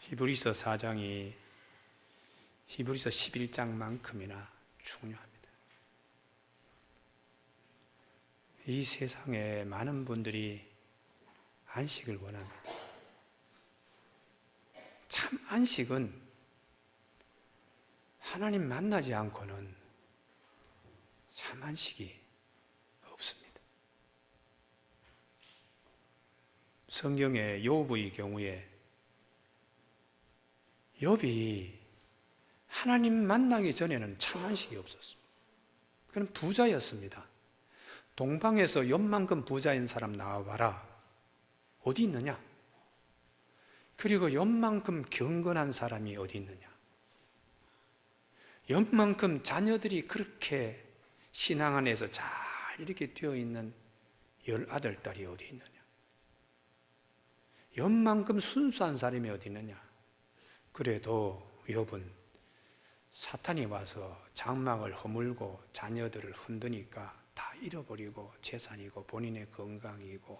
히브리서 4장이 히브리서 11장만큼이나 중요합니다. 이 세상에 많은 분들이 안식을 원합니다. 참 안식은 하나님 만나지 않고는 참 안식이 없습니다. 성경의 욥의 경우에 욥이 하나님 만나기 전에는 참 안식이 없었습니다. 그는 부자였습니다. 동방에서 욥만큼 부자인 사람 나와봐라. 어디 있느냐? 그리고 욥만큼 경건한 사람이 어디 있느냐? 욥만큼 자녀들이 그렇게 신앙 안에서 잘 이렇게 되어 있는 10아들, 딸이 어디 있느냐? 욥만큼 순수한 사람이 어디 있느냐? 그래도 욥은 사탄이 와서 장막을 허물고 자녀들을 흔드니까 다 잃어버리고 재산이고 본인의 건강이고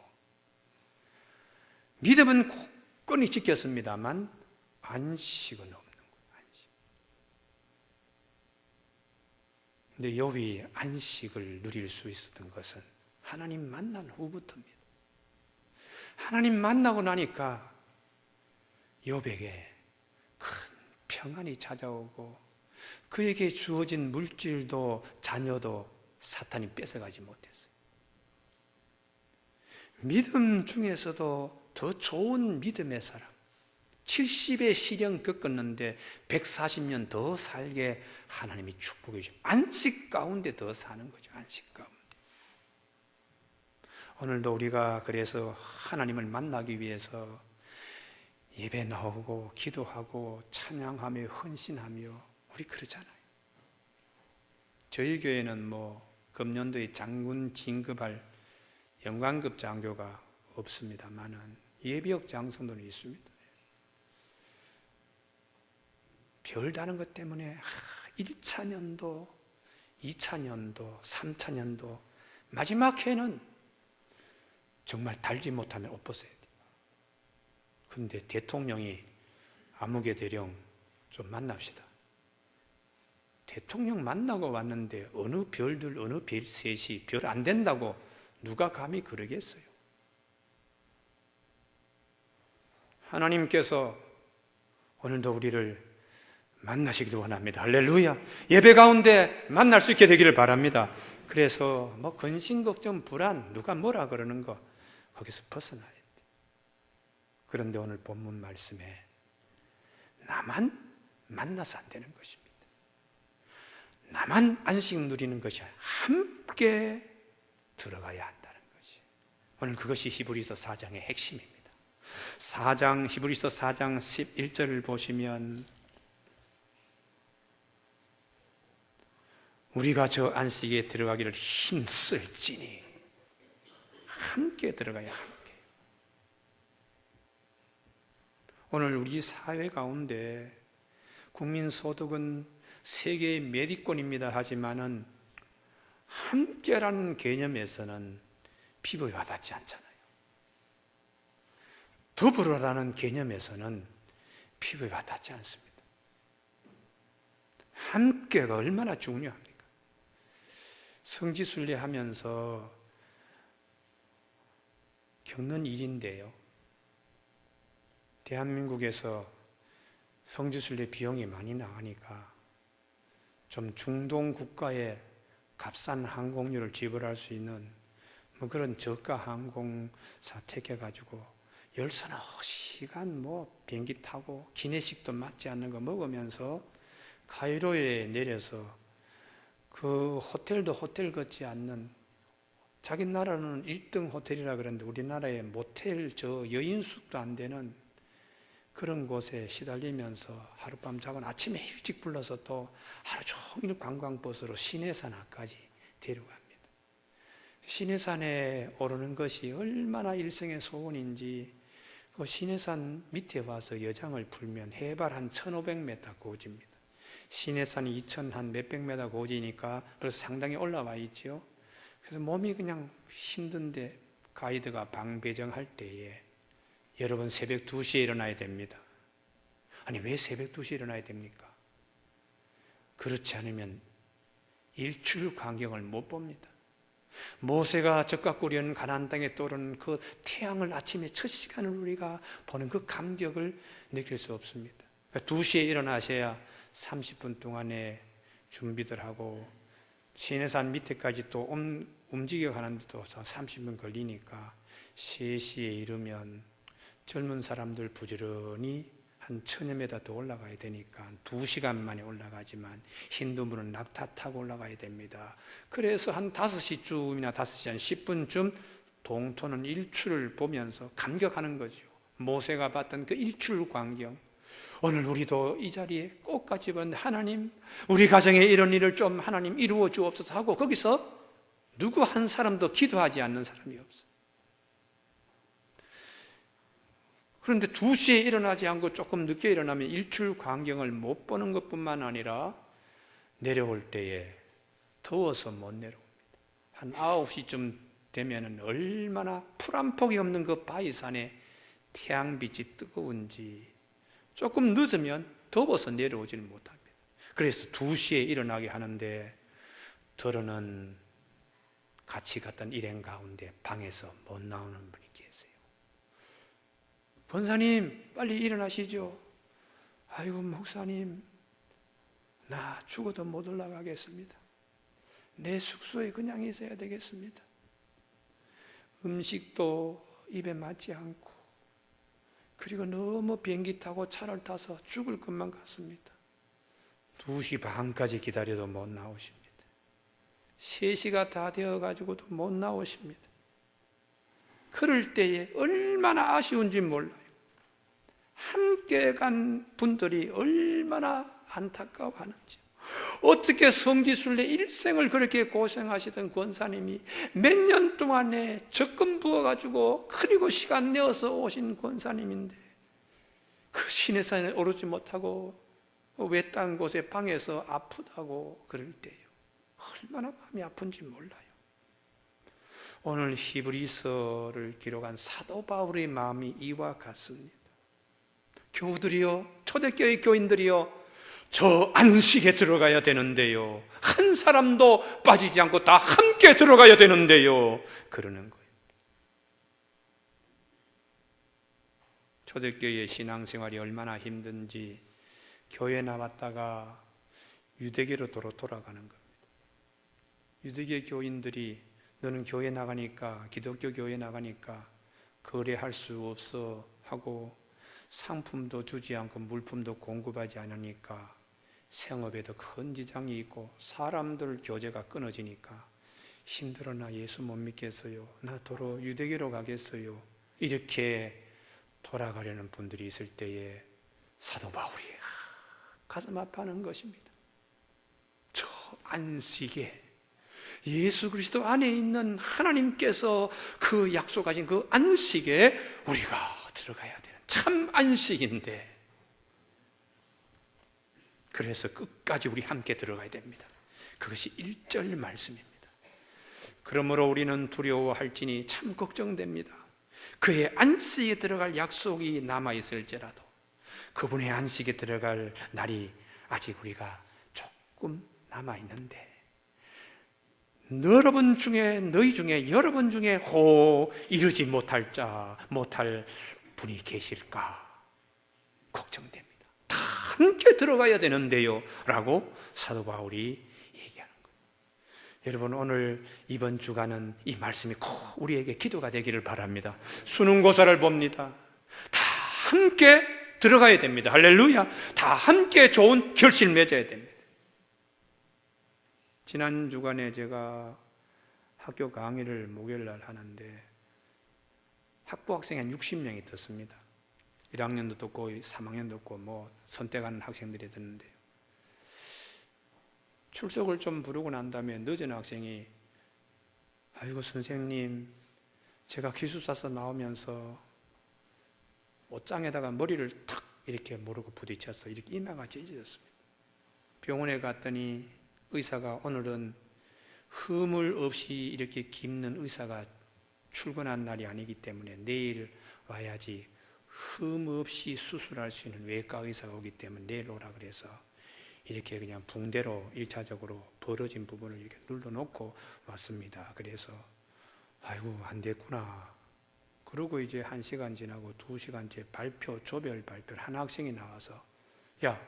믿음은 굳건히 지켰습니다만 안식은 없는 거예요. 안식. 근데 욥이 안식을 누릴 수 있었던 것은 하나님 만난 후부터입니다. 하나님 만나고 나니까 욥에게 큰 평안이 찾아오고 그에게 주어진 물질도 자녀도 사탄이 뺏어가지 못했어요. 믿음 중에서도 더 좋은 믿음의 사람, 70의 시련 겪었는데 140년 더 살게 하나님이 축복해 주십니다. 안식 가운데 더 사는 거죠. 안식 가운데. 오늘도 우리가 그래서 하나님을 만나기 위해서 예배 나오고 기도하고 찬양하며 헌신하며 우리 그러잖아요. 저희 교회는 금년도에 장군 진급할 영광급 장교가 없습니다만은 예비역 장성도는 있습니다. 별다른 것 때문에 1차년도, 2차년도, 3차년도 마지막 해는 정말 달지 못하면 옷 벗어야 돼요. 그런데 대통령이 아무개 대령 좀 만납시다. 대통령 만나고 왔는데 어느 별들, 어느 별 셋이 별 안 된다고 누가 감히 그러겠어요? 하나님께서 오늘도 우리를 만나시기를 원합니다. 할렐루야. 예배 가운데 만날 수 있게 되기를 바랍니다. 그래서 근심, 걱정, 불안, 누가 뭐라 그러는 거 거기서 벗어나야 돼요. 그런데 오늘 본문 말씀에 나만 만나서 안 되는 것입니다. 나만 안식 누리는 것이 함께 들어가야 한다는 것이 오늘 그것이 히브리서 4장의 핵심입니다. 히브리서 4장 11절을 보시면 우리가 저 안식에 들어가기를 힘쓸지니 함께 들어가야 함께. 오늘 우리 사회 가운데 국민소득은 세계의 몇 위권입니다 하지만은 함께라는 개념에서는 피부에 와닿지 않잖아요. 더불어라는 개념에서는 피부에 와닿지 않습니다. 함께가 얼마나 중요합니까? 성지순례 하면서 겪는 일인데요. 대한민국에서 성지순례 비용이 많이 나가니까 좀 중동 국가에 값싼 항공료를 지불할 수 있는 그런 저가 항공사 택해가지고 13시간 비행기 타고 기내식도 맞지 않는 거 먹으면서 카이로에 내려서 그 호텔도 호텔 같지 않는 자기 나라는 1등 호텔이라 그러는데 우리나라에 모텔 여인숙도 안 되는 그런 곳에 시달리면서 하룻밤 자고 아침에 일찍 불러서 또 하루 종일 관광버스로 시내산까지 데려갑니다. 시내산에 오르는 것이 얼마나 일생의 소원인지 그 시내산 밑에 와서 여장을 풀면 해발 한 1500m 고지입니다. 시내산이 2000 한 몇백 메다 고지니까 그래서 상당히 올라와 있죠. 그래서 몸이 그냥 힘든데 가이드가 방 배정할 때에 여러분 새벽 2시에 일어나야 됩니다. 아니 왜 새벽 2시에 일어나야 됩니까? 그렇지 않으면 일출 광경을 못 봅니다. 모세가 적각 꾸려는 가나안 땅에 떠오르는 그 태양을 아침에 첫 시간을 우리가 보는 그 감격을 느낄 수 없습니다. 2시에 일어나셔야 30분 동안에 준비들 하고 시내산 밑에까지 또 움직여 가는데도 30분 걸리니까 3시에 이르면 젊은 사람들 부지런히 한 1000m 더 올라가야 되니까 2시간 만에 올라가지만 힌두분은 낙타 타고 올라가야 됩니다. 그래서 한 5시쯤이나 5시 한 10분쯤 동토는 일출을 보면서 감격하는 거죠. 모세가 봤던 그 일출 광경. 오늘 우리도 이 자리에 꽃같이 집은 하나님, 우리 가정에 이런 일을 좀 하나님 이루어 주옵소서 하고 거기서 누구 한 사람도 기도하지 않는 사람이 없어요. 그런데 2시에 일어나지 않고 조금 늦게 일어나면 일출 광경을 못 보는 것뿐만 아니라 내려올 때에 더워서 못 내려옵니다. 한 9시쯤 되면 얼마나 풀 한 폭이 없는 그 바위산에 태양빛이 뜨거운지 조금 늦으면 더워서 내려오지를 못합니다. 그래서 2시에 일어나게 하는데 더러는 같이 갔던 일행 가운데 방에서 못 나오는 분이 계세요. 권사님 빨리 일어나시죠. 아이고 목사님 나 죽어도 못 올라가겠습니다. 내 숙소에 그냥 있어야 되겠습니다. 음식도 입에 맞지 않고 그리고 너무 비행기 타고 차를 타서 죽을 것만 같습니다. 2시 반까지 기다려도 못 나오십니다. 3시가 다 되어가지고도 못 나오십니다. 그럴 때에 얼마나 아쉬운지 몰라요. 함께 간 분들이 얼마나 안타까워하는지. 어떻게 성지순례 일생을 그렇게 고생하시던 권사님이 몇 년 동안에 적금 부어가지고 그리고 시간 내어서 오신 권사님인데 그 시내산에 오르지 못하고 외딴 곳에 방에서 아프다고 그럴 때요. 얼마나 마음이 아픈지 몰라요. 오늘 히브리서를 기록한 사도 바울의 마음이 이와 같습니다. 교우들이요, 초대교회 교인들이요, 저 안식에 들어가야 되는데요. 한 사람도 빠지지 않고 다 함께 들어가야 되는데요. 그러는 거예요. 초대교회 신앙생활이 얼마나 힘든지 교회 나왔다가 유대교로 돌아가는 겁니다. 유대교 교인들이 너는 교회 나가니까 기독교 교회 나가니까 거래할 수 없어 하고 상품도 주지 않고 물품도 공급하지 않으니까 생업에도 큰 지장이 있고 사람들 교제가 끊어지니까 힘들어 나 예수 못 믿겠어요. 나 도로 유대교로 가겠어요. 이렇게 돌아가려는 분들이 있을 때에 사도 바울이 가슴 아파하는 것입니다. 저 안식에 예수 그리스도 안에 있는 하나님께서 그 약속하신 그 안식에 우리가 들어가야 되는 참 안식인데 그래서 끝까지 우리 함께 들어가야 됩니다. 그것이 1절 말씀입니다. 그러므로 우리는 두려워할지니 참 걱정됩니다. 그의 안식에 들어갈 약속이 남아있을지라도 그분의 안식에 들어갈 날이 아직 우리가 조금 남아있는데 너희 중에 여러분 중에 이르지 못할 분이 계실까 걱정됩니다. 다 함께 들어가야 되는데요 라고 사도 바울이 얘기하는 거예요. 여러분 오늘 이번 주간은 이 말씀이 꼭 우리에게 기도가 되기를 바랍니다. 수능고사를 봅니다. 다 함께 들어가야 됩니다. 할렐루야. 다 함께 좋은 결실 맺어야 됩니다. 지난 주간에 제가 학교 강의를 목요일날 하는데 학부 학생이 한 60명이 듣습니다. 1학년도 듣고 3학년도 듣고 선택하는 학생들이 듣는데요. 출석을 좀 부르고 난 다음에 늦은 학생이 아이고 선생님 제가 기숙사에서 나오면서 옷장에다가 머리를 탁 이렇게 모르고 부딪혀서 이렇게 이마가 찢어졌습니다. 병원에 갔더니 의사가 오늘은 허물 없이 이렇게 깁는 의사가 출근한 날이 아니기 때문에 내일 와야지 흠 없이 수술할 수 있는 외과 의사가 오기 때문에 내일 오라 그래서 이렇게 그냥 붕대로 1차적으로 벌어진 부분을 이렇게 눌러놓고 왔습니다. 그래서 아이고 안 됐구나. 그러고 이제 1시간 지나고 2시간째 발표, 조별 발표를 한 학생이 나와서 야,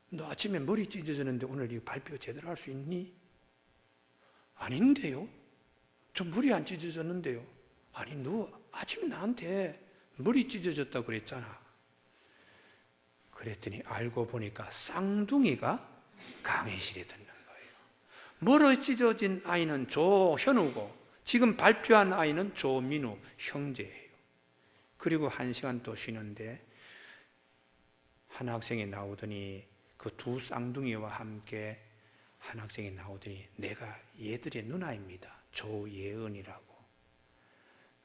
너 아침에 머리 찢어졌는데 오늘 이 발표 제대로 할 수 있니? 아닌데요? 저 머리 안 찢어졌는데요? 아니 너 아침에 나한테 머리 찢어졌다고 그랬잖아. 그랬더니 알고 보니까 쌍둥이가 강의실에 듣는 거예요. 머리 찢어진 아이는 조현우고 지금 발표한 아이는 조민우 형제예요. 그리고 1시간 또 쉬는데 한 학생이 나오더니 그 두 쌍둥이와 함께 한 학생이 나오더니 내가 얘들의 누나입니다. 조예은이라고.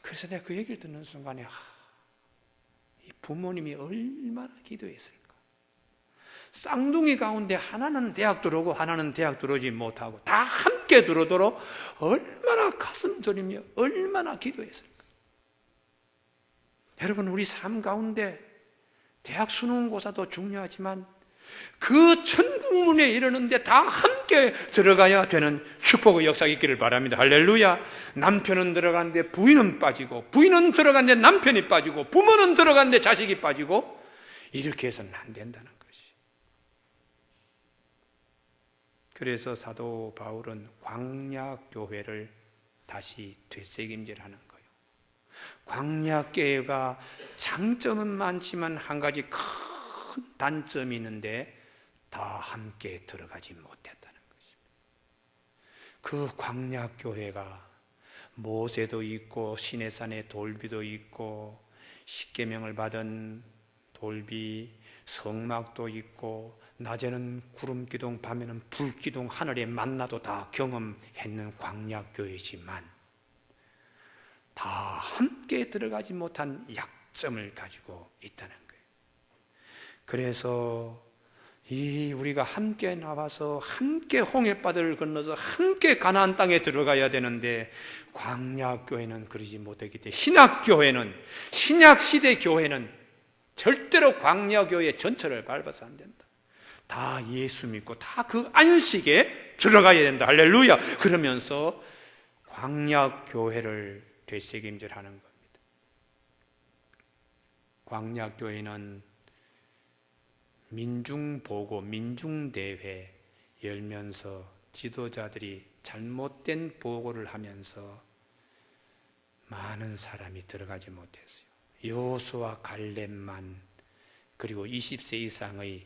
그래서 내가 그 얘기를 듣는 순간에 이 부모님이 얼마나 기도했을까. 쌍둥이 가운데 하나는 대학 들어오고 하나는 대학 들어오지 못하고 다 함께 들어오도록 얼마나 가슴 저리며 얼마나 기도했을까. 여러분 우리 삶 가운데 대학 수능고사도 중요하지만 그 천국문에 이르는데 다 함께 들어가야 되는 축복의 역사가 있기를 바랍니다. 할렐루야. 남편은 들어가는데 부인은 빠지고 부인은 들어가는데 남편이 빠지고 부모는 들어가는데 자식이 빠지고 이렇게 해서는 안 된다는 것이. 그래서 사도 바울은 광야교회를 다시 되새김질하는 거예요. 광야교회가 장점은 많지만 한 가지 큰 단점이 있는데 다 함께 들어가지 못했다는 것입니다. 그 광야교회가 모세도 있고 시내산에 돌비도 있고 십계명을 받은 돌비, 성막도 있고 낮에는 구름기둥, 밤에는 불기둥, 하늘의 만나도 다 경험했는 광야교회지만 다 함께 들어가지 못한 약점을 가지고 있다는 거예요. 그래서 우리가 함께 나와서 함께 홍해바다를 건너서 함께 가나안 땅에 들어가야 되는데 광야교회는 그러지 못했기 때문에 신약교회는 신약시대 교회는 절대로 광야교회 전체를 밟아서 안 된다. 다 예수 믿고 다 그 안식에 들어가야 된다. 할렐루야. 그러면서 광야교회를 되새김질하는 겁니다. 광야교회는 민중보고 민중대회 열면서 지도자들이 잘못된 보고를 하면서 많은 사람이 들어가지 못했어요. 여호수아 갈렙만 그리고 20세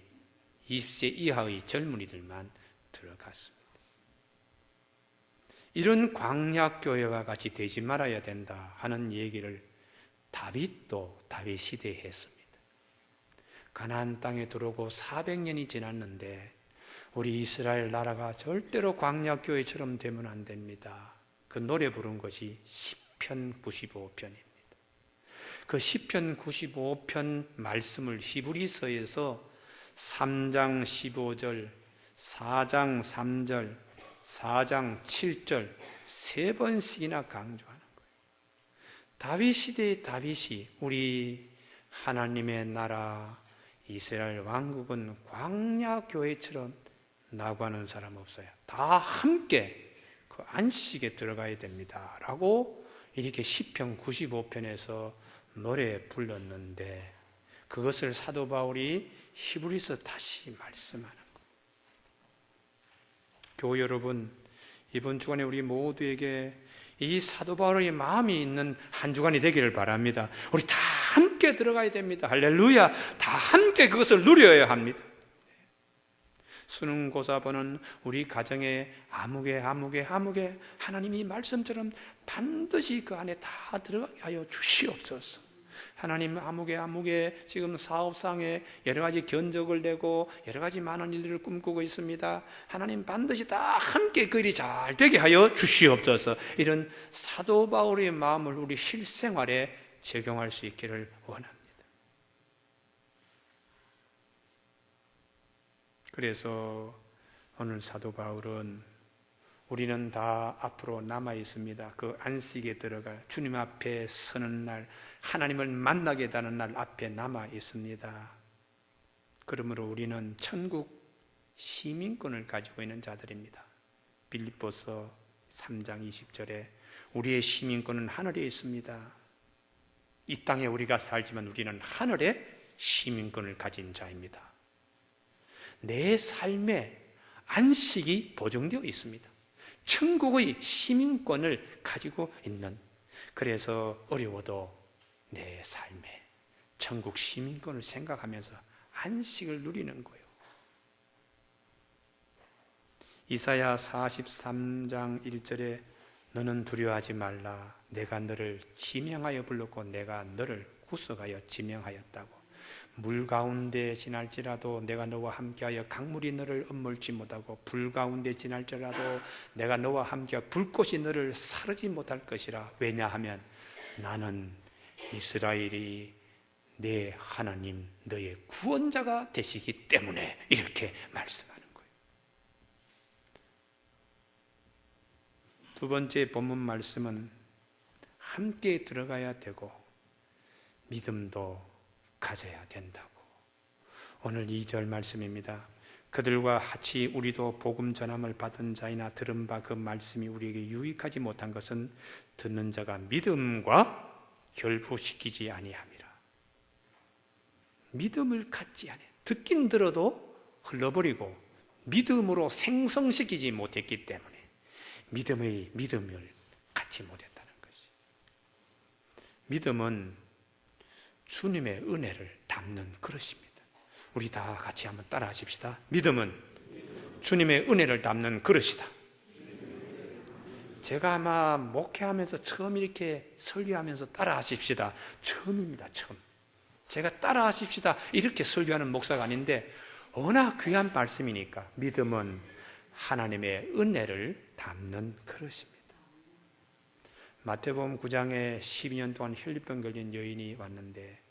이하의 젊은이들만 들어갔습니다. 이런 광야교회와 같이 되지 말아야 된다 하는 얘기를 다윗도 다윗 시대에 했습니다. 가나안 땅에 들어오고 400년이 지났는데 우리 이스라엘 나라가 절대로 광야교회처럼 되면 안 됩니다. 그 노래 부른 것이 시편 95편입니다. 그 시편 95편 말씀을 히브리서에서 3장 15절, 4장 3절, 4장 7절 세 번씩이나 강조하는 거예요. 다윗 시대의 다윗이 우리 하나님의 나라 이스라엘 왕국은 광야교회처럼 나고하는 사람 없어요. 다 함께 그 안식에 들어가야 됩니다 라고 이렇게 시편 95편에서 노래 불렀는데 그것을 사도 바울이 히브리서 다시 말씀하는 거예요. 교우 여러분, 이번 주간에 우리 모두에게 이 사도 바울의 마음이 있는 한 주간이 되기를 바랍니다. 우리 다 함께 들어가야 됩니다. 할렐루야. 다 함께 그것을 누려야 합니다. 수능고사 보는 우리 가정에 아무개 하나님이 말씀처럼 반드시 그 안에 다 들어가게 하여 주시옵소서. 하나님 아무개 지금 사업상에 여러 가지 견적을 내고 여러 가지 많은 일들을 꿈꾸고 있습니다. 하나님 반드시 다 함께 그 일이 잘 되게 하여 주시옵소서. 이런 사도 바울의 마음을 우리 실생활에 적용할 수 있기를 원합니다. 그래서 오늘 사도 바울은 우리는 다 앞으로 남아 있습니다. 그 안식에 들어갈 주님 앞에 서는 날, 하나님을 만나게 되는 날 앞에 남아 있습니다. 그러므로 우리는 천국 시민권을 가지고 있는 자들입니다. 빌립보서 3장 20절에 우리의 시민권은 하늘에 있습니다. 이 땅에 우리가 살지만 우리는 하늘의 시민권을 가진 자입니다. 내 삶에 안식이 보증되어 있습니다. 천국의 시민권을 가지고 있는, 그래서 어려워도 내 삶에 천국 시민권을 생각하면서 안식을 누리는 거예요. 이사야 43장 1절에 너는 두려워하지 말라. 내가 너를 지명하여 불렀고 내가 너를 구속하여 지명하였다고. 물 가운데 지날지라도 내가 너와 함께하여 강물이 너를 ը물지 못하고 불 가운데 지날지라도 내가 너와 함께하여 불꽃이 너를 사르지 못할 것이라. 왜냐하면 나는 이스라엘이 내 하나님 너의 구원자가 되시기 때문에 이렇게 말씀하는 거예요. 두 번째 본문 말씀은 함께 들어가야 되고 믿음도 가져야 된다고. 오늘 2절 말씀입니다. 그들과 같이 우리도 복음 전함을 받은 자이나 들은 바 그 말씀이 우리에게 유익하지 못한 것은 듣는 자가 믿음과 결부시키지 아니함이라. 믿음을 갖지 아니, 듣긴 들어도 흘러버리고 믿음으로 생성시키지 못했기 때문에 믿음을 갖지 못했다는 것이. 믿음은 주님의 은혜를 담는 그릇입니다. 우리 다 같이 한번 따라 하십시다. 믿음은 주님의 은혜를 담는 그릇이다. 제가 아마 목회하면서 처음 이렇게 설교하면서 따라 하십시다. 처음입니다. 처음. 제가 따라 하십시다 이렇게 설교하는 목사가 아닌데 워낙 귀한 말씀이니까. 믿음은 하나님의 은혜를 담는 그릇입니다. 마태복음 9장에 12년 동안 혈류병 걸린 여인이 왔는데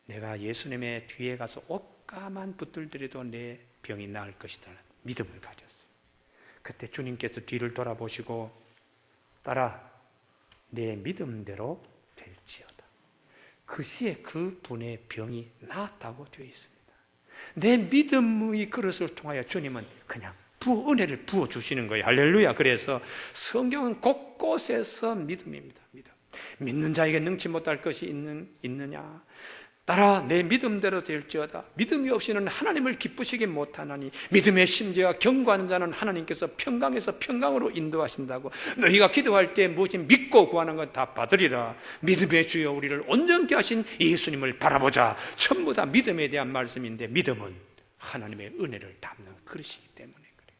내가 예수님의 뒤에 가서 옷가만 붙들더라도 내 병이 나을 것이라는 믿음을 가졌어요. 그때 주님께서 뒤를 돌아보시고 따라 내 믿음대로 될지어다. 그 시에 그 분의 병이 나았다고 되어 있습니다. 내 믿음의 그릇을 통하여 주님은 그냥 은혜를 부어주시는 거예요. 할렐루야. 그래서 성경은 곳곳에서 믿음입니다. 믿는 자에게 능치 못할 것이 있느냐. 따라 내 믿음대로 될지어다. 믿음이 없이는 하나님을 기쁘시게 못하나니 믿음의 심지어가 견고하는 자는 하나님께서 평강에서 평강으로 인도하신다고. 너희가 기도할 때 무엇이 믿고 구하는 건 다 받으리라. 믿음의 주여 우리를 온전케 하신 예수님을 바라보자. 전부 다 믿음에 대한 말씀인데 믿음은 하나님의 은혜를 담는 그릇이기 때문에 그래요.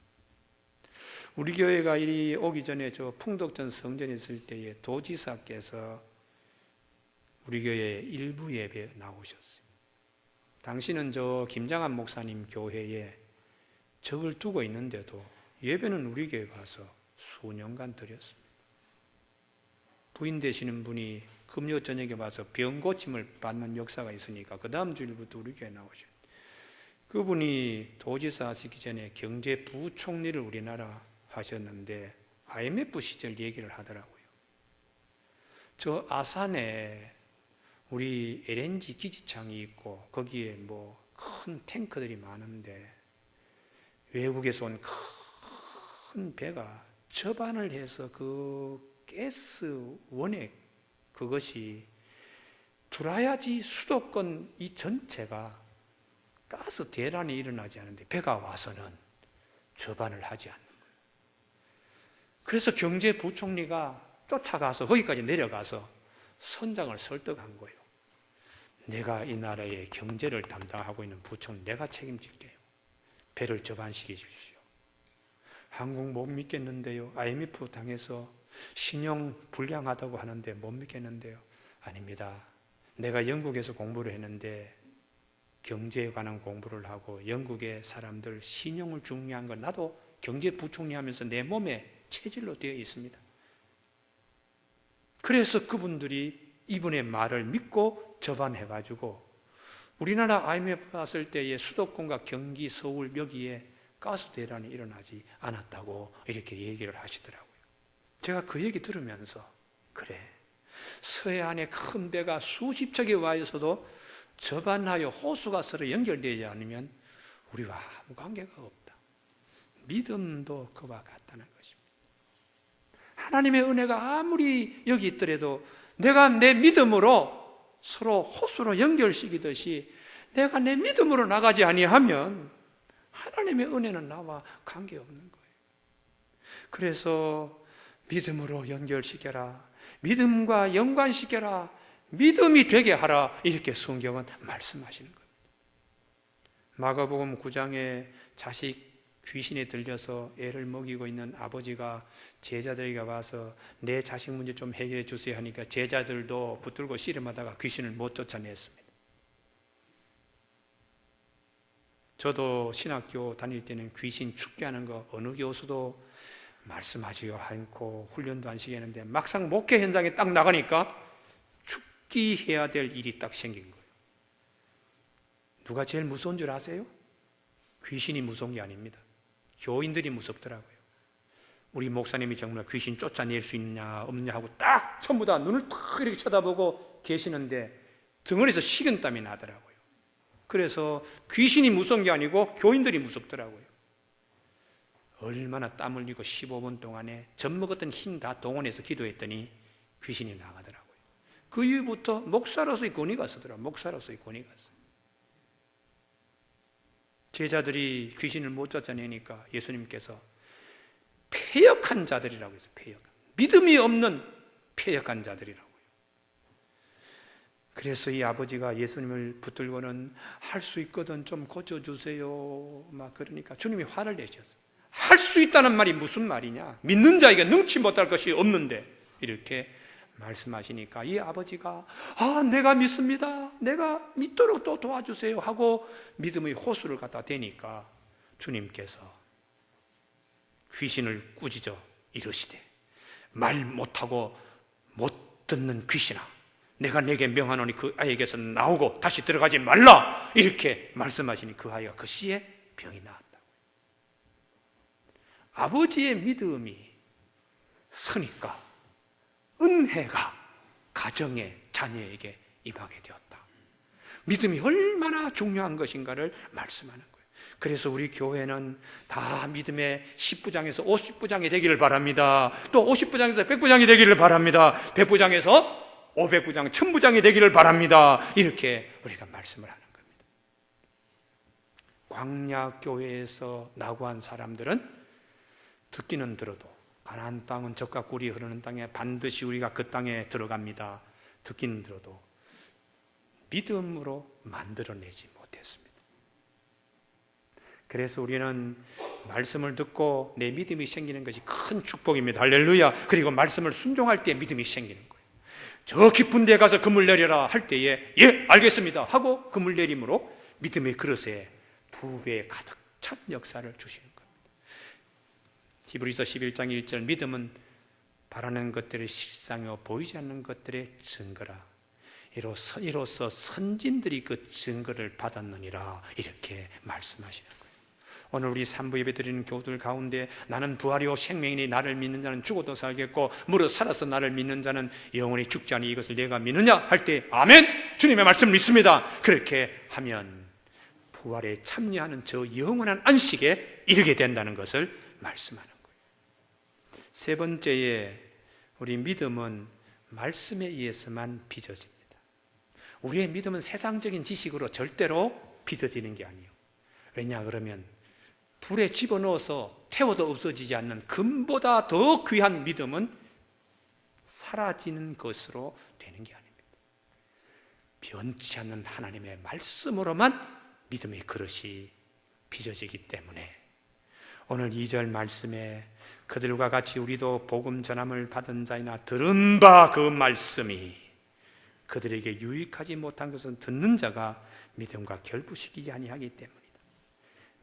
우리 교회가 이리 오기 전에 저 풍덕전 성전에 있을 때에 도지사께서 우리 교회 일부 예배에 나오셨어요. 당시는 저 김장한 목사님 교회에 적을 두고 있는데도 예배는 우리 교회 와서 수년간 드렸습니다. 부인 되시는 분이 금요 저녁에 와서 병 고침을 받는 역사가 있으니까 그 다음 주일부터 우리 교회에 나오셨어요. 그분이 도지사 하시기 전에 경제부총리를 우리나라 하셨는데 IMF 시절 얘기를 하더라고요. 저 아산에 우리 LNG 기지창이 있고 거기에 뭐 큰 탱크들이 많은데 외국에서 온 큰 배가 접안을 해서 그 가스 원액 그것이 들어야지 수도권 이 전체가 가스 대란이 일어나지 않는데 배가 와서는 접안을 하지 않는 거예요. 그래서 경제부총리가 쫓아가서 거기까지 내려가서 선장을 설득한 거예요. 내가 이 나라의 경제를 담당하고 있는 부총리 내가 책임질게요. 배를 접안시켜 주십시오. 한국 못 믿겠는데요. IMF 당해서 신용 불량하다고 하는데 못 믿겠는데요. 아닙니다. 내가 영국에서 공부를 했는데 경제에 관한 공부를 하고 영국의 사람들 신용을 중요한 건 나도 경제부총리 하면서 내 몸에 체질로 되어 있습니다. 그래서 그분들이 이분의 말을 믿고 접안해가지고 우리나라 IMF 왔을 때의 수도권과 경기, 서울 여기에 가스 대란이 일어나지 않았다고 이렇게 얘기를 하시더라고요. 제가 그 얘기 들으면서 그래, 서해안에 큰 배가 수십 척이 와 있어도 저반하여 호수가 서로 연결되지 않으면 우리와 아무 관계가 없다. 믿음도 그와 같다는 것입니다. 하나님의 은혜가 아무리 여기 있더라도 내가 내 믿음으로 서로 호수로 연결시키듯이 내가 내 믿음으로 나가지 아니하면 하나님의 은혜는 나와 관계없는 거예요. 그래서 믿음으로 연결시켜라, 믿음과 연관시켜라, 믿음이 되게 하라, 이렇게 성경은 말씀하시는 겁니다. 마가복음 9장에 자식 귀신에 들려서 애를 먹이고 있는 아버지가 제자들에게 와서 내 자식 문제 좀 해결해 주세요 하니까 제자들도 붙들고 씨름하다가 귀신을 못 쫓아냈습니다. 저도 신학교 다닐 때는 귀신 죽게 하는 거 어느 교수도 말씀하지도 않고 훈련도 안 시키는데 막상 목회 현장에 딱 나가니까 죽기해야 될 일이 딱 생긴 거예요. 누가 제일 무서운 줄 아세요? 귀신이 무서운 게 아닙니다. 교인들이 무섭더라고요. 우리 목사님이 정말 귀신 쫓아낼 수 있냐 없냐 하고 딱 전부 다 눈을 탁 이렇게 쳐다보고 계시는데 덩어리에서 식은땀이 나더라고요. 그래서 귀신이 무서운 게 아니고 교인들이 무섭더라고요. 얼마나 땀 흘리고 15분 동안에 젖 먹었던 힘 다 동원해서 기도했더니 귀신이 나가더라고요. 그 이후부터 목사로서의 권위가 서더라고요. 목사로서의 권위가 서. 제자들이 귀신을 못 쫓아내니까 예수님께서 패역한 자들이라고 해서 패역한, 믿음이 없는 패역한 자들이라고요. 그래서 이 아버지가 예수님을 붙들고는 할 수 있거든 좀 고쳐주세요 막 그러니까 주님이 화를 내셨어요. 할 수 있다는 말이 무슨 말이냐, 믿는 자에게 능치 못할 것이 없는데, 이렇게 말씀하시니까 이 아버지가 내가 믿습니다, 내가 믿도록 또 도와주세요 하고 믿음의 호수를 갖다 대니까 주님께서 귀신을 꾸짖어 이르시되 말 못하고 못 듣는 귀신아, 내가 내게 명하노니 그 아이에게서 나오고 다시 들어가지 말라, 이렇게 말씀하시니 그 아이가 그 시에 병이 나았다고. 아버지의 믿음이 서니까 은혜가 가정의 자녀에게 임하게 되었다. 믿음이 얼마나 중요한 것인가를 말씀하는 거예요. 그래서 우리 교회는 다 믿음의 10부장에서 50부장이 되기를 바랍니다. 또 50부장에서 100부장이 되기를 바랍니다. 100부장에서 500부장, 1000부장이 되기를 바랍니다. 이렇게 우리가 말씀을 하는 겁니다. 광야교회에서 나고한 사람들은 듣기는 들어도 가나안 땅은 젖과 꿀이 흐르는 땅에 반드시 우리가 그 땅에 들어갑니다. 듣기는 들어도 믿음으로 만들어내지 못했습니다. 그래서 우리는 말씀을 듣고 내 믿음이 생기는 것이 큰 축복입니다. 할렐루야. 그리고 말씀을 순종할 때 믿음이 생기는 거예요. 저 깊은 데 가서 그물 내려라 할 때에 예 알겠습니다 하고 그물 내림으로 믿음의 그릇에 2배 가득 찬 역사를 주시는 거예요. 히브리서 11장 1절 믿음은 바라는 것들의 실상이요 보이지 않는 것들의 증거라. 이로써 선진들이 그 증거를 받았느니라, 이렇게 말씀하시는 거예요. 오늘 우리 3부 예배 드리는 교우들 가운데 나는 부활이요 생명이니 나를 믿는 자는 죽어도 살겠고 무릇 살아서 나를 믿는 자는 영원히 죽지 않으니 이것을 내가 믿느냐 할 때 아멘, 주님의 말씀을 믿습니다. 그렇게 하면 부활에 참여하는 저 영원한 안식에 이르게 된다는 것을 말씀하는 거예요. 세 번째에 우리 믿음은 말씀에 의해서만 빚어집니다. 우리의 믿음은 세상적인 지식으로 절대로 빚어지는 게 아니에요. 왜냐 그러면 불에 집어넣어서 태워도 없어지지 않는 금보다 더 귀한 믿음은 사라지는 것으로 되는 게 아닙니다. 변치 않는 하나님의 말씀으로만 믿음의 그릇이 빚어지기 때문에 오늘 2절 말씀에 그들과 같이 우리도 복음 전함을 받은 자이나 들은 바 그 말씀이 그들에게 유익하지 못한 것은 듣는 자가 믿음과 결부시키지 아니하기 때문이다.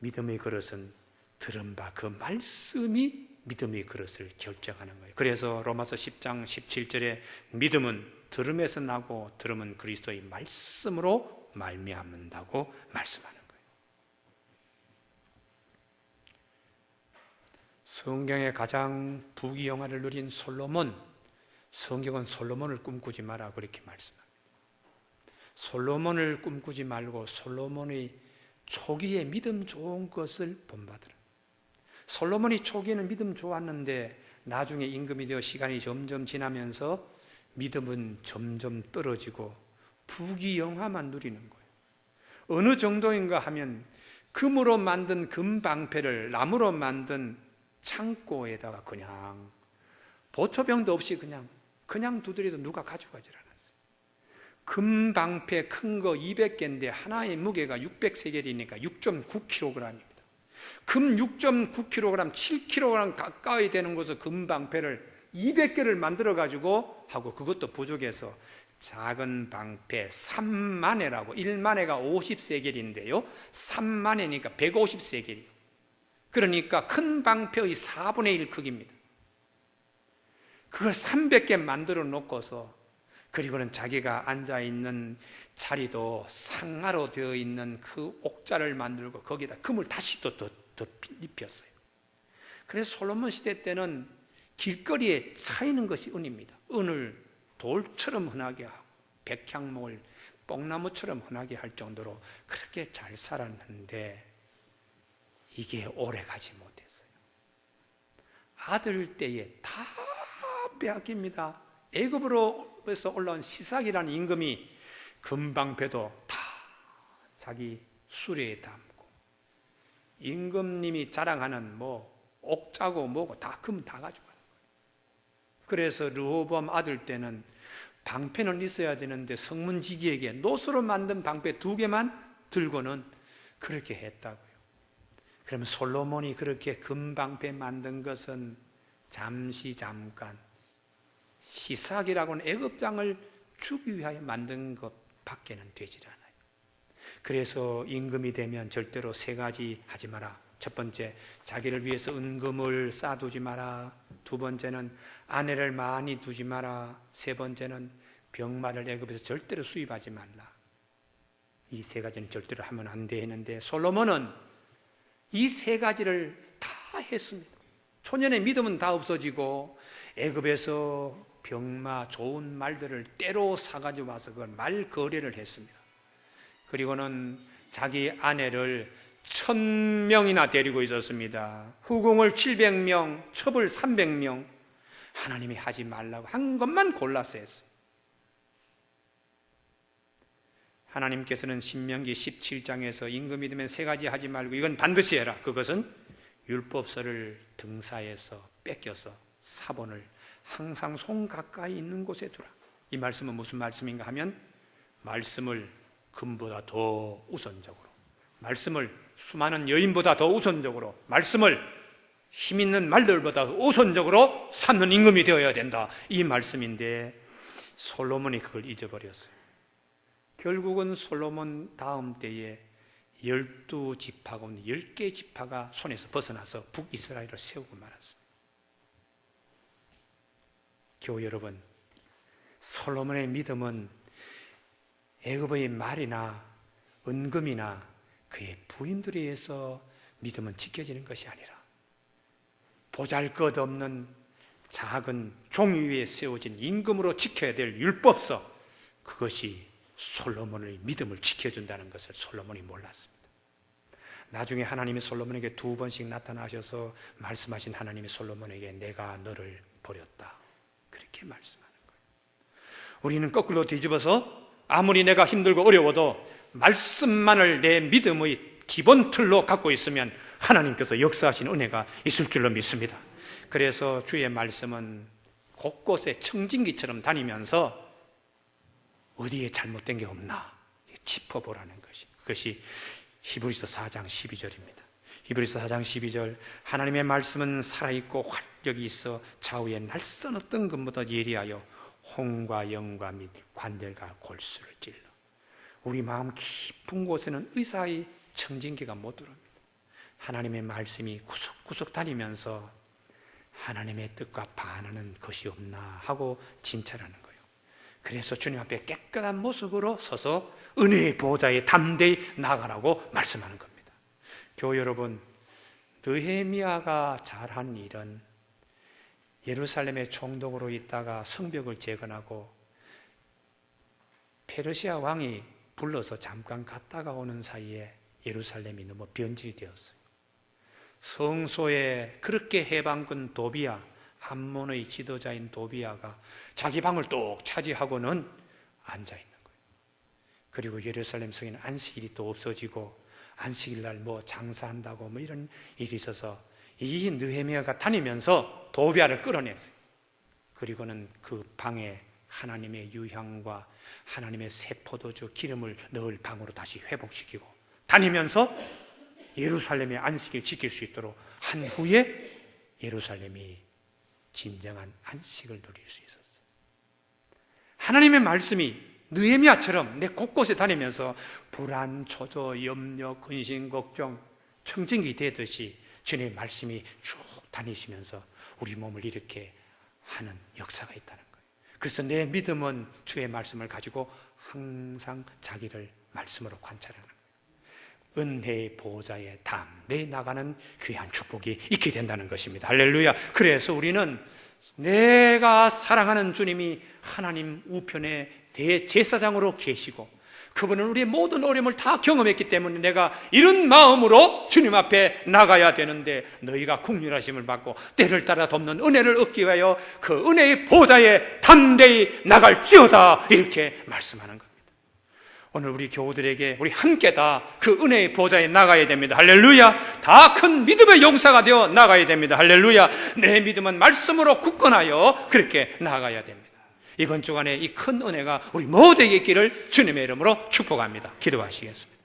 믿음의 그릇은 들은 바 그 말씀이 믿음의 그릇을 결정하는 거예요. 그래서 로마서 10장 17절에 믿음은 들음에서 나고 들음은 그리스도의 말씀으로 말미암는다고 말씀하는 거예요. 성경의 가장 부귀영화를 누린 솔로몬, 성경은 솔로몬을 꿈꾸지 마라 그렇게 말씀합니다. 솔로몬을 꿈꾸지 말고 솔로몬의 초기에 믿음 좋은 것을 본받으라. 솔로몬이 초기에는 믿음 좋았는데 나중에 임금이 되어 시간이 점점 지나면서 믿음은 점점 떨어지고 부귀영화만 누리는 거예요. 어느 정도인가 하면 금으로 만든 금방패를 나무로 만든 창고에다가 그냥 보초병도 없이 그냥 두드려도 누가 가져가질 않았어요. 금방패 큰 거 200개인데 하나의 무게가 600세겔이니까 6.9kg입니다. 금 6.9kg, 7kg 가까이 되는 것을 금방패를 200개를 만들어 가지고 하고, 그것도 부족해서 작은 방패 3만회라고, 1만회가 50세겔인데요 3만회니까 150세겔이에요. 그러니까 큰 방패의 4분의 1 크기입니다. 그걸 300개 만들어 놓고서, 그리고는 자기가 앉아있는 자리도 상아로 되어 있는 그 옥자를 만들고 거기다 금을 다시 또 입혔어요. 그래서 솔로몬 시대 때는 길거리에 차이는 것이 은입니다. 은을 돌처럼 흔하게 하고 백향목을 뽕나무처럼 흔하게 할 정도로 그렇게 잘 살았는데 이게 오래가지 못했어요. 아들 때에 다 빼앗깁니다. 애굽으로에서 올라온 시삭이라는 임금이 금방패도 다 자기 수레에 담고, 임금님이 자랑하는 옥자고 뭐고 다 금 다 가져가는 거예요. 그래서 르호보암 아들 때는 방패는 있어야 되는데 성문지기에게 노수로 만든 방패 2개만 들고는 그렇게 했다고요. 그러면 솔로몬이 그렇게 금방패 만든 것은 잠깐 시삭이라고는 애굽장을 주기 위하여 만든 것밖에는 되질 않아요. 그래서 임금이 되면 절대로 3가지 하지 마라. 첫 번째, 자기를 위해서 은금을 쌓아두지 마라. 2번째는 아내를 많이 두지 마라. 3번째는 병마를 애굽에서 절대로 수입하지 말라. 이 3가지는 절대로 하면 안 돼 했는데 솔로몬은 이 3가지를 다 했습니다. 초년의 믿음은 다 없어지고 애굽에서 병마 좋은 말들을 때로 사가지고 와서 그걸 말 거래를 했습니다. 그리고는 자기 아내를 1000명이나 데리고 있었습니다. 후궁을 700명, 첩을 300명. 하나님이 하지 말라고 한 것만 골라서 했어요. 하나님께서는 신명기 17장에서 임금이 되면 3가지 하지 말고 이건 반드시 해라. 그것은 율법서를 등사해서 뺏겨서 사본을 항상 손 가까이 있는 곳에 두라. 이 말씀은 무슨 말씀인가 하면, 말씀을 금보다 더 우선적으로, 말씀을 수많은 여인보다 더 우선적으로, 말씀을 힘 있는 말들보다 우선적으로 삼는 임금이 되어야 된다. 이 말씀인데 솔로몬이 그걸 잊어버렸어요. 결국은 솔로몬 다음 때에 12지파군 10개 지파가 손에서 벗어나서 북이스라엘을 세우고 말았습니다. 교우 여러분, 솔로몬의 믿음은 애굽의 말이나 은금이나 그의 부인들에 의해서 믿음은 지켜지는 것이 아니라 보잘것없는 작은 종이 위에 세워진 임금으로 지켜야 될 율법서, 그것이 솔로몬의 믿음을 지켜준다는 것을 솔로몬이 몰랐습니다. 나중에 하나님이 솔로몬에게 2번씩 나타나셔서 말씀하신 하나님이 솔로몬에게 내가 너를 버렸다, 그렇게 말씀하는 거예요. 우리는 거꾸로 뒤집어서 아무리 내가 힘들고 어려워도 말씀만을 내 믿음의 기본 틀로 갖고 있으면 하나님께서 역사하신 은혜가 있을 줄로 믿습니다. 그래서 주의 말씀은 곳곳에 청진기처럼 다니면서 어디에 잘못된 게 없나 짚어보라는 것이, 그것이 히브리서 4장 12절입니다. 히브리서 4장 12절, 하나님의 말씀은 살아있고 활력이 있어 좌우에 날선 어떤 것보다 예리하여 혼과 영과 및 관절과 골수를 찔러. 우리 마음 깊은 곳에는 의사의 청진기가 못 들어옵니다. 하나님의 말씀이 구석구석 다니면서 하나님의 뜻과 반하는 것이 없나 하고 진찰하는 거예요. 그래서 주님 앞에 깨끗한 모습으로 서서 은혜의 보좌에 담대히 나아가라고 말씀하는 겁니다. 교우 여러분, 느헤미야가 잘한 일은 예루살렘의 총독으로 있다가 성벽을 재건하고 페르시아 왕이 불러서 잠깐 갔다가 오는 사이에 예루살렘이 너무 변질되었어요. 성소에 그렇게 해방군 도비야, 암몬의 지도자인 도비야가 자기 방을 똑 차지하고는 앉아 있는 거예요. 그리고 예루살렘 성에는 안식일이 또 없어지고 안식일 날 뭐 장사한다고 뭐 이런 일이 있어서 이 느헤미야가 다니면서 도비야를 끌어냈어요. 그리고는 그 방에 하나님의 유향과 하나님의 새 포도주 기름을 넣을 방으로 다시 회복시키고 다니면서 예루살렘의 안식일 지킬 수 있도록 한 후에 예루살렘이 진정한 안식을 누릴 수 있었어요. 하나님의 말씀이 느헤미야처럼 내 곳곳에 다니면서 불안, 초조, 염려, 근심, 걱정, 청진기 되듯이 주님의 말씀이 쭉 다니시면서 우리 몸을 이렇게 하는 역사가 있다는 거예요. 그래서 내 믿음은 주의 말씀을 가지고 항상 자기를 말씀으로 관찰하는 거예요. 은혜의 보호자의 담대히 나가는 귀한 축복이 있게 된다는 것입니다. 할렐루야. 그래서 우리는 내가 사랑하는 주님이 하나님 우편에 대제사장으로 계시고 그분은 우리의 모든 어려움을 다 경험했기 때문에 내가 이런 마음으로 주님 앞에 나가야 되는데 너희가 긍휼하심을 받고 때를 따라 돕는 은혜를 얻기 위하여 그 은혜의 보좌에 담대히 나갈지어다 이렇게 말씀하는 겁니다. 오늘 우리 교우들에게 우리 함께 다 그 은혜의 보좌에 나가야 됩니다. 할렐루야. 다 큰 믿음의 용사가 되어 나가야 됩니다. 할렐루야. 내 믿음은 말씀으로 굳건하여 그렇게 나가야 됩니다. 이번 주간에 이 큰 은혜가 우리 모두에게 있기를 주님의 이름으로 축복합니다. 기도하시겠습니다.